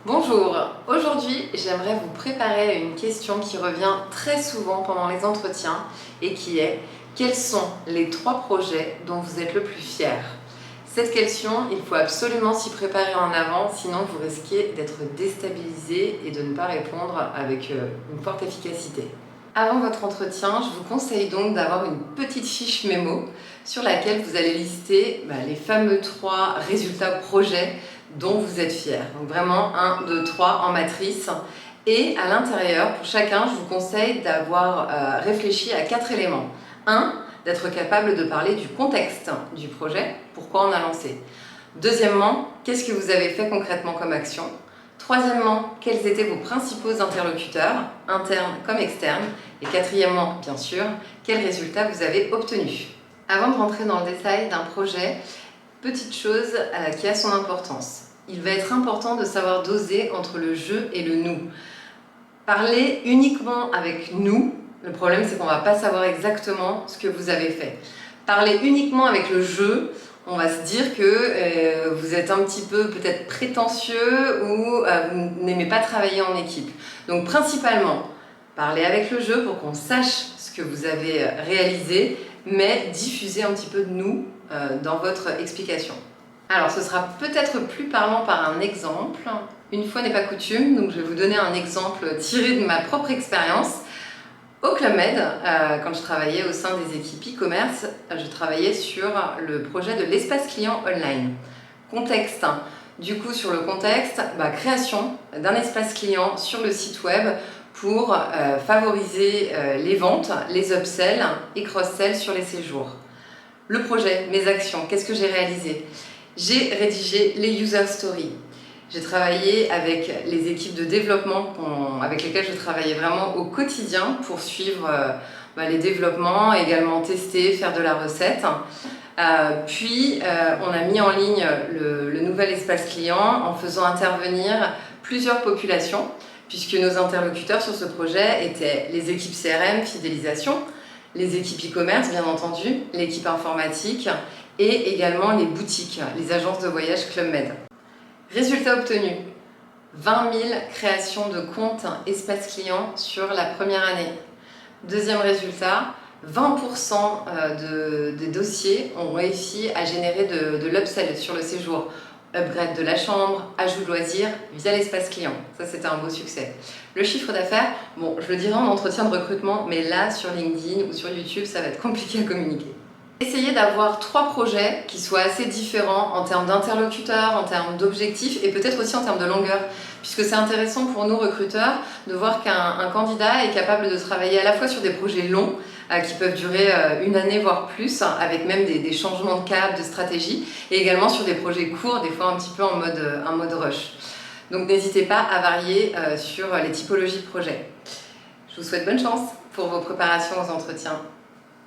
Bonjour, aujourd'hui j'aimerais vous préparer une question qui revient très souvent pendant les entretiens et qui est: quels sont les 3 projets dont vous êtes le plus fier? Cette question, il faut absolument s'y préparer en avant, sinon vous risquez d'être déstabilisé et de ne pas répondre avec une forte efficacité. Avant votre entretien, je vous conseille donc d'avoir une petite fiche mémo sur laquelle vous allez lister les fameux 3 résultats projets dont vous êtes fier. Donc vraiment 1, 2, 3 en matrice. Et à l'intérieur, pour chacun, je vous conseille d'avoir réfléchi à 4 éléments. 1, d'être capable de parler du contexte du projet, pourquoi on a lancé. Deuxièmement, qu'est-ce que vous avez fait concrètement comme action? Troisièmement, quels étaient vos principaux interlocuteurs, internes comme externes? Et quatrièmement, bien sûr, quels résultats vous avez obtenus? Avant de rentrer dans le détail d'un projet, petite chose qui a son importance. Il va être important de savoir doser entre le je et le nous. Parler uniquement avec nous, le problème c'est qu'on ne va pas savoir exactement ce que vous avez fait. Parler uniquement avec le je, on va se dire que vous êtes un petit peu peut-être prétentieux ou vous n'aimez pas travailler en équipe. Donc principalement, parler avec le je pour qu'on sache ce que vous avez réalisé, mais diffuser un petit peu de nous dans votre explication. Alors ce sera peut-être plus parlant par un exemple. Une fois n'est pas coutume, donc je vais vous donner un exemple tiré de ma propre expérience. Au Club Med, quand je travaillais au sein des équipes e-commerce, je travaillais sur le projet de l'espace client online. Contexte, du coup sur le contexte, création d'un espace client sur le site web pour favoriser les ventes, les upsells et cross-sells sur les séjours. Le projet, mes actions, qu'est-ce que j'ai réalisé? J'ai rédigé les user stories. J'ai travaillé avec les équipes de développement avec lesquelles je travaillais vraiment au quotidien pour suivre les développements, également tester, faire de la recette. Puis on a mis en ligne le nouvel espace client en faisant intervenir plusieurs populations, puisque nos interlocuteurs sur ce projet étaient les équipes CRM, fidélisation, les équipes e-commerce bien entendu, l'équipe informatique et également les boutiques, les agences de voyage Club Med. Résultat obtenu, 20 000 créations de comptes espace client sur la première année. Deuxième résultat, 20% des dossiers ont réussi à générer de l'upsell sur le séjour. Upgrade de la chambre, ajout de loisirs via l'espace client. Ça, c'était un beau succès. Le chiffre d'affaires, je le dirai en entretien de recrutement, mais là, sur LinkedIn ou sur YouTube, ça va être compliqué à communiquer. Essayez d'avoir 3 projets qui soient assez différents en termes d'interlocuteurs, en termes d'objectifs et peut-être aussi en termes de longueur. Puisque c'est intéressant pour nous recruteurs de voir qu'un candidat est capable de travailler à la fois sur des projets longs qui peuvent durer une année voire plus, avec même des changements de cap, de stratégie, et également sur des projets courts, des fois un petit peu en mode rush. Donc n'hésitez pas à varier sur les typologies de projets. Je vous souhaite bonne chance pour vos préparations aux entretiens.